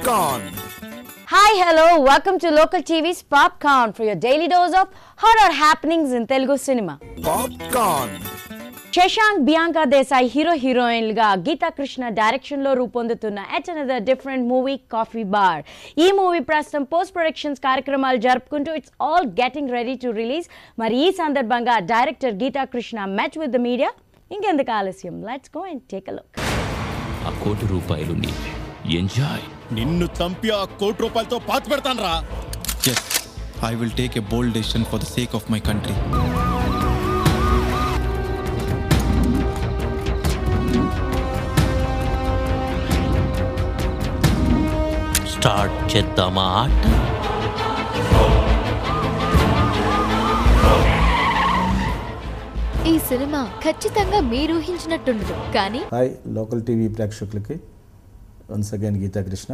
Popcorn. Hi, hello, welcome to Local TV's Popcorn for your daily dose of horror happenings in Telugu cinema. Popcorn. Shashank Bianca Desai హీరోయిన్లుగా గీతా కృష్ణ డైరెక్షన్లో రూపొందుతున్న at another different movie coffee bar. ఈ movie ప్రస్తుతం post productions కార్యక్రమాలు జరుపుకుంటూ it's all getting ready to release. మరి ఈ సందర్భంగా director Geetha Krishna met with the media. ఇంకెందుకు ఆలస్యం, let's go and take a look. ఆ ₹1,00,000 ఎంజాయ్. నిన్ను చంపి ఆ ₹1,00,000తో పాతి పెడతాను రా. Yes, I will take a bold decision for the sake of my country. Start చేద్దామా ఆట? ఈ సినిమా ఖచ్చితంగా మీరు ఊహించినట్టుండదు కానీ హాయ్ లోకల్ టీవీ ప్రేక్షకులకి once again Geetha Krishna.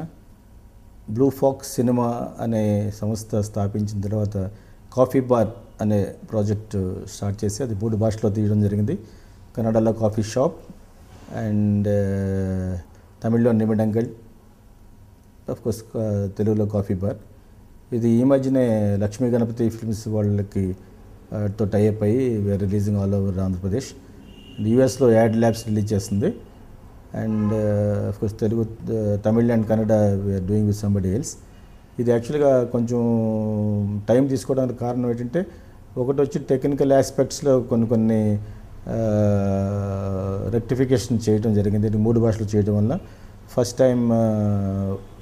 Blue fox cinema అనే సంస్థ స్థాపించిన తర్వాత కాఫీ బార్ అనే ప్రాజెక్ట్ స్టార్ట్ చేసి అది 3 భాషలో తీయడం జరిగింది. కన్నడలో కాఫీ షాప్ అండ్ తమిళ్లో నిమిడంగల్, కోర్స్ తెలుగులో కాఫీ బార్. ఇది ఈ మధ్యనే లక్ష్మీ గణపతి ఫిల్మ్స్ వాళ్ళకి తో టైఅప్ అయ్యి we're releasing all over Andhra Pradesh. యూఎస్లో యాడ్ ల్యాబ్స్ రిలీజ్ చేస్తుంది. And course Telugu, Tamil and Kannada we're doing with somebody else. ఇది యాక్చువల్గా కొంచెం టైం తీసుకోవడానికి కారణం ఏంటంటే, ఒకటి వచ్చి టెక్నికల్ ఆస్పెక్ట్స్లో కొన్ని రెక్టిఫికేషన్ చేయడం జరిగింది. 3 భాషలు చేయడం వల్ల ఫస్ట్ టైం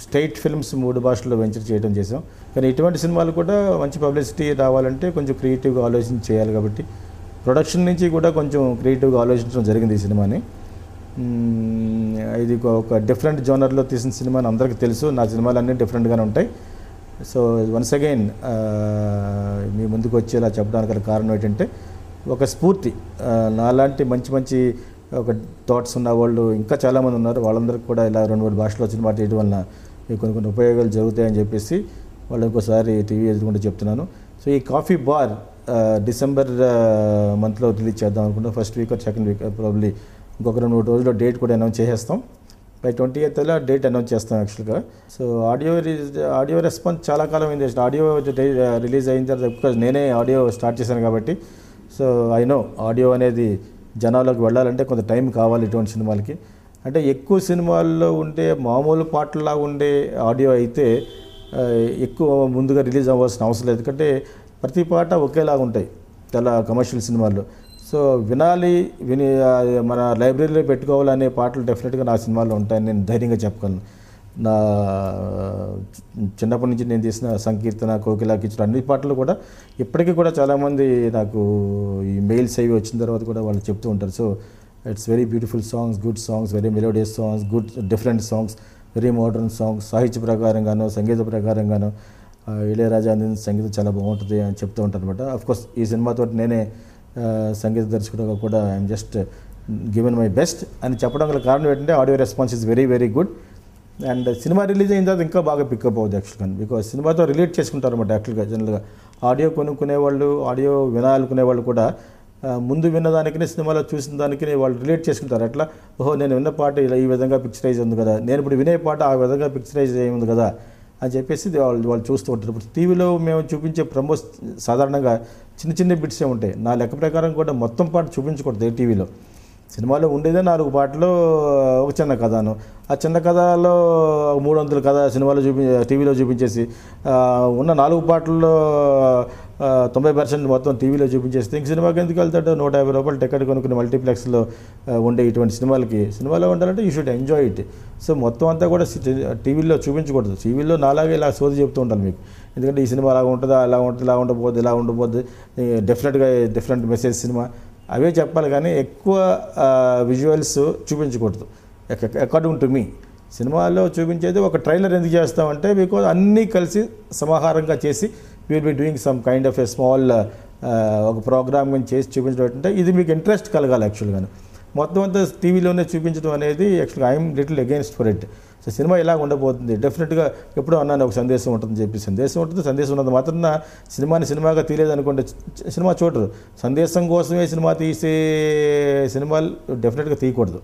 స్టేట్ ఫిల్మ్స్ 3 భాషల్లో వెంచర్ చేయడం చేసాం. కానీ ఇటువంటి సినిమాలు కూడా మంచి పబ్లిసిటీ రావాలంటే కొంచెం క్రియేటివ్గా ఆలోచన చేయాలి. కాబట్టి ప్రొడక్షన్ నుంచి కూడా కొంచెం క్రియేటివ్గా ఆలోచించడం జరిగింది ఈ సినిమాని. ఇది ఒక డిఫరెంట్ జోనర్లో తీసిన సినిమా అని అందరికీ తెలుసు. నా సినిమాలు అన్నీ డిఫరెంట్గానే ఉంటాయి. సో వన్స్ అగైన్ మీ ముందుకు వచ్చేలా చెప్పడానికి కారణం ఏంటంటే, ఒక స్ఫూర్తి నాలాంటి మంచి ఒక థాట్స్ ఉన్న వాళ్ళు ఇంకా చాలామంది ఉన్నారు. వాళ్ళందరికీ కూడా ఇలా 2-3 భాషలో సినిమా తీయడం వలన కొన్ని ఉపయోగాలు జరుగుతాయని చెప్పేసి వాళ్ళు ఇంకోసారి టీవీ ఎదుర్కొంటూ చెప్తున్నాను. సో ఈ కాఫీ బార్ డిసెంబర్ మంత్లో రిలీజ్ చేద్దాం అనుకుంటాం. First week or second week, probably ఇంకొక 2-3 రోజుల్లో డేట్ కూడా అనౌన్స్ చేసేస్తాం. బై 28th డేట్ అనౌన్స్ చేస్తాం యాక్చువల్గా. సో ఆడియో రెస్పాన్స్ చాలా కాలం అయింది. ఆడియో రిలీజ్ అయిన తర్వాత బికాజ్ నేనే ఆడియో స్టార్ట్ చేశాను కాబట్టి, సో ఐ నో ఆడియో అనేది జనాల్లోకి వెళ్ళాలంటే కొంత టైం కావాలి ఇటువంటి సినిమాలకి. అంటే ఎక్కువ సినిమాల్లో ఉండే మామూలు పాటల్లాగా ఉండే ఆడియో అయితే ఎక్కువ ముందుగా రిలీజ్ అవ్వాల్సిన అవసరం లేదు. ఎందుకంటే ప్రతి పాట ఒకేలాగా ఉంటాయి చాలా కమర్షియల్ సినిమాల్లో. సో విని మన లైబ్రరీలో పెట్టుకోవాలనే పాటలు డెఫినెట్గా నా సినిమాల్లో ఉంటాయని నేను ధైర్యంగా చెప్పగలను. నా చిన్నప్పటి నుంచి నేను తీసిన సంకీర్తన, కోకిలా, కిచుడు అన్ని పాటలు కూడా ఇప్పటికీ కూడా చాలామంది నాకు ఈ మెయిల్స్ అవి వచ్చిన తర్వాత కూడా వాళ్ళు చెప్తూ ఉంటారు. So it's very beautiful songs, good songs, very melodious songs, good different songs, very modern songs. సాహిత్య ప్రకారంగానో సంగీత ప్రకారంగానో ఇళయరాజా అందించిన సంగీతం చాలా బాగుంటుంది అని చెప్తూ ఉంటారు అనమాట. అఫ్కోర్స్ ఈ సినిమాతో నేనే సంగీత దర్శకుడుగా కూడా I'm just given my best అని చెప్పడం గల కారణం ఏంటంటే, audio response is very very good. And cinema release అయిన తర్వాత ఇంకా బాగా పికప్ అవుతుంది యాక్చువల్గా. బికాజ్ సినిమాతో రిలేట్ చేసుకుంటారు అనమాట యాక్చువల్గా. జనరల్గా ఆడియో కొనుక్కునేవాళ్ళు, ఆడియో వినాలనుకునేవాళ్ళు కూడా ముందు విన్నదానికి సినిమాలో చూసిన దానికి వాళ్ళు రిలేట్ చేసుకుంటారు. అట్లా ఓహో నేను విన్న పాట ఇలా ఈ విధంగా పిక్చరైజ్ ఉంది కదా, నేను ఇప్పుడు వినే పాట ఆ విధంగా పిక్చరైజ్ అయి ఉంది కదా అని చెప్పేసి వాళ్ళు చూస్తూ ఉంటారు. ఇప్పుడు టీవీలో మేము చూపించే ప్రమోస్ సాధారణంగా చిన్న బిట్సే ఉంటాయి. నా లెక్క ప్రకారం కూడా మొత్తం పాట చూపించకూడదు టీవీలో. సినిమాలో ఉండేదే 4 పాటలు, ఒక చిన్న కథను. ఆ చిన్న కథలో 300 కథ సినిమాలో టీవీలో చూపించేసి ఉన్న 4 పాటల్లో 90% మొత్తం టీవీలో చూపించేస్తే ఇంక సినిమాకి ఎందుకు వెళ్తాడు? ₹150 టికెట్ కొనుక్కుని మల్టీప్లెక్స్లో ఉండే ఇటువంటి సినిమాలో ఉండాలంటే you should enjoy it. So మొత్తం అంతా కూడా టీవీలో చూపించకూడదు. టీవీలో నాలాగే ఇలా సోది చెప్తూ ఉంటాను మీకు. ఎందుకంటే ఈ సినిమా అలాగ ఉంటుందా, అలా ఉంటుంది, ఇలా ఉండబోద్ది, డెఫినెట్గా డిఫరెంట్ మెసేజ్ సినిమా అవే చెప్పాలి. కానీ ఎక్కువ విజువల్స్ చూపించకూడదు అకార్డింగ్ టు మీ. సినిమాలో చూపించేది ఒక ట్రైలర్ ఎందుకు చేస్తామంటే, బికాజ్ అన్నీ కలిసి సమాహారంగా చేసి will be doing some kind of a small ఒక ప్రోగ్రామ్ చేసి చూపించడం అంటే ఇది మీకు ఇంట్రెస్ట్ కలగాలి యాక్చువల్గాను. మొత్తం అంతా టీవీలోనే చూపించడం అనేది యాక్చువల్గా I'm little against for it. So cinema ఇలా ఉండబోతుంది డెఫినెట్గా. ఎప్పుడో అన్నాను ఒక సందేశం ఉంటుందని చెప్పి, సందేశం ఉన్నది మాత్రం సినిమాగా తీయలేదనుకోండి సినిమా చూడరు. సందేశం కోసమే సినిమా తీసే సినిమాలు డెఫినెట్గా తీయకూడదు.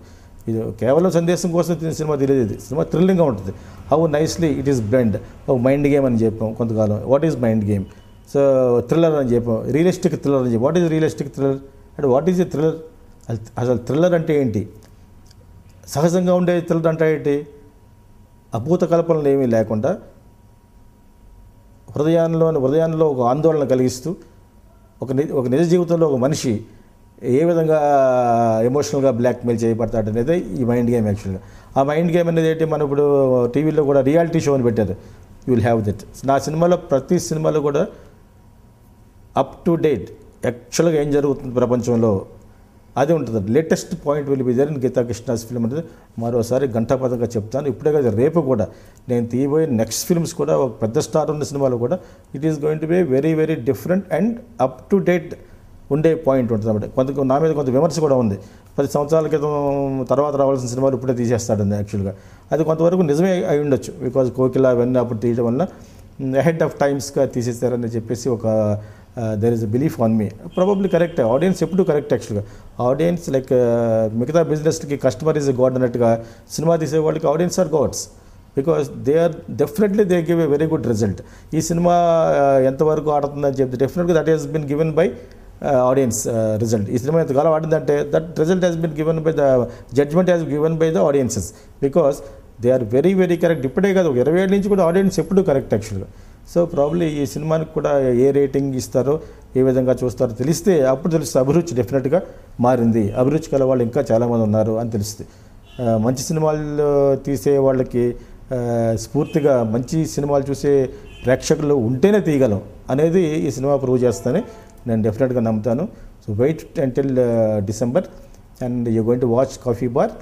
ఇది కేవలం సందేశం కోసం తీసిన సినిమా తెలియదు. ఇది సినిమా థ్రిల్లింగ్గా ఉంటుంది. How nicely it is blend. ఒక మైండ్ గేమ్ అని చెప్పాం కొంతకాలం. What is mind game? So thriller అని చెప్పాం, రియలిస్టిక్ థ్రిల్లర్ అని చెప్పాం. What is realistic thriller and what is a thriller? అసలు థ్రిల్లర్ అంటే ఏంటి? సహజంగా ఉండే థ్రిల్లర్ అంటే ఏంటి? అభూత కల్పనలు ఏమీ లేకుండా హృదయాల్లో ఒక ఆందోళన కలిగిస్తూ ఒక నిజ జీవితంలో ఒక మనిషి ఏ విధంగా ఎమోషనల్గా బ్లాక్మెయిల్ చేయబడతాడు అనేది ఈ మైండ్ గేమ్. యాక్చువల్గా ఆ మైండ్ గేమ్ అనేది ఏంటి, మనం ఇప్పుడు టీవీలో కూడా రియాలిటీ షో అని పెట్టారు. You will have that. నా సినిమాలో ప్రతి సినిమాలో కూడా అప్ టు డేట్ యాక్చువల్గా ఏం జరుగుతుంది ప్రపంచంలో అది ఉంటుంది. Latest point will be there in Geetha Krishna's film అనేది మరోసారి గంటాపదంగా చెప్తాను. ఇప్పుడే కదా, రేపు కూడా నేను తీయబోయే నెక్స్ట్ ఫిల్మ్స్ కూడా ఒక పెద్ద స్టార్ ఉన్న సినిమాలు కూడా it is going to be very very different and up to date ఉండే పాయింట్ ఉంటుంది అన్నమాట. నా మీద కొంత విమర్శ కూడా ఉంది. 10 సంవత్సరాల క్రితం తర్వాత రావాల్సిన సినిమాలు ఇప్పుడే తీసేస్తాడండి. యాక్చువల్గా అది కొంతవరకు నిజమే అయి ఉండొచ్చు. బికాజ్ కోకిల అవన్నీ అప్పుడు తీయడం వల్ల అహెడ్ ఆఫ్ టైమ్స్గా తీసేస్తారని చెప్పేసి ఒక there is a belief on me. Probably correct. Audience ఎప్పుడు కరెక్ట్. యాక్చువల్గా ఆడియన్స్ లైక్ మిగతా బిజినెస్కి కస్టమర్ ఈజ్ గాడ్ అన్నట్టుగా సినిమా తీసే వాళ్ళకి audience are gods. Because they are definitely they give a very good result. ఈ సినిమా ఎంతవరకు ఆడుతుందని చెప్తే డెఫినెట్గా that is been given by audience result. ఈ సినిమా ఎంతకాలం ఆడిందంటే that result has been given by the judgement has given by the audiences. Because they are very very correct. ఇప్పుడే కాదు, 20 ఏళ్ళ నుంచి కూడా ఆడియన్స్ ఎప్పుడు కరెక్ట్ యాక్చువల్గా. సో ప్రాబ్లీ ఈ సినిమానికి కూడా ఏ రేటింగ్ ఇస్తారో, ఏ విధంగా చూస్తారో తెలిస్తే అప్పుడు తెలుస్తుంది. అభిరుచి డెఫినెట్గా మారింది. అభిరుచి కల వాళ్ళు ఇంకా చాలామంది ఉన్నారు అని తెలుస్తుంది. మంచి సినిమాలు తీసే వాళ్ళకి స్ఫూర్తిగా మంచి సినిమాలు చూసే ప్రేక్షకులు ఉంటేనే తీయగలం అనేది ఈ సినిమా ప్రూవ్ చేస్తానని నేను డెఫినెట్గా నమ్ముతాను. So wait until December and you going to watch coffee bar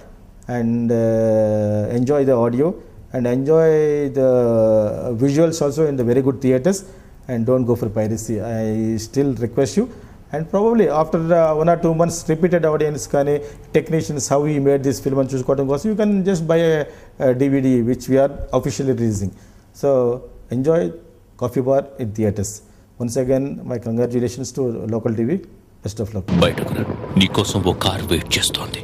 and enjoy the audio and enjoy the visuals also in the very good theatres and don't go for piracy. I still request you, and probably after 1 or 2 months repeated audience kani technicians how we made this film and chuskotam kosam you can just buy a DVD which we are officially releasing. So enjoy Coffee Bar in theatres. Once again my congratulations to local TV. Best of luck. బయటకు రా, నీకోసం ఓ car wait చేస్తోంది.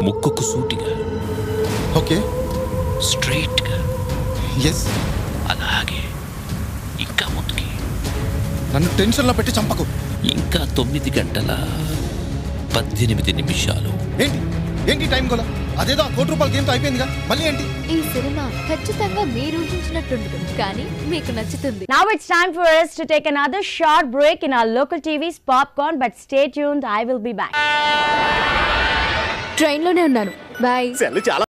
ముక్కుకు సూటిగా, okay, స్ట్రైట్గా, yes. అలాగే ఇంకా ముందుకి. నన్ను టెన్షన్లో పెట్టి చంపకు. ఇంకా 9 గంటల 18 నిమిషాలు. ఏంటి టైం గోలా? అదేదో ₹1,00,00,000 గేమ్తో అయిపోయిందిగా, మళ్ళీ ఏంటి? ఈ సినిమా ఖచ్చితంగా మీరు ఊహించినట్టుండదు, కానీ మీకు నచ్చుతుంది. Now it's time for us to take another short break in our local TV's Popcorn, but stay tuned, I will be back. ట్రైన్లోనే ఉన్నాను. బాయ్.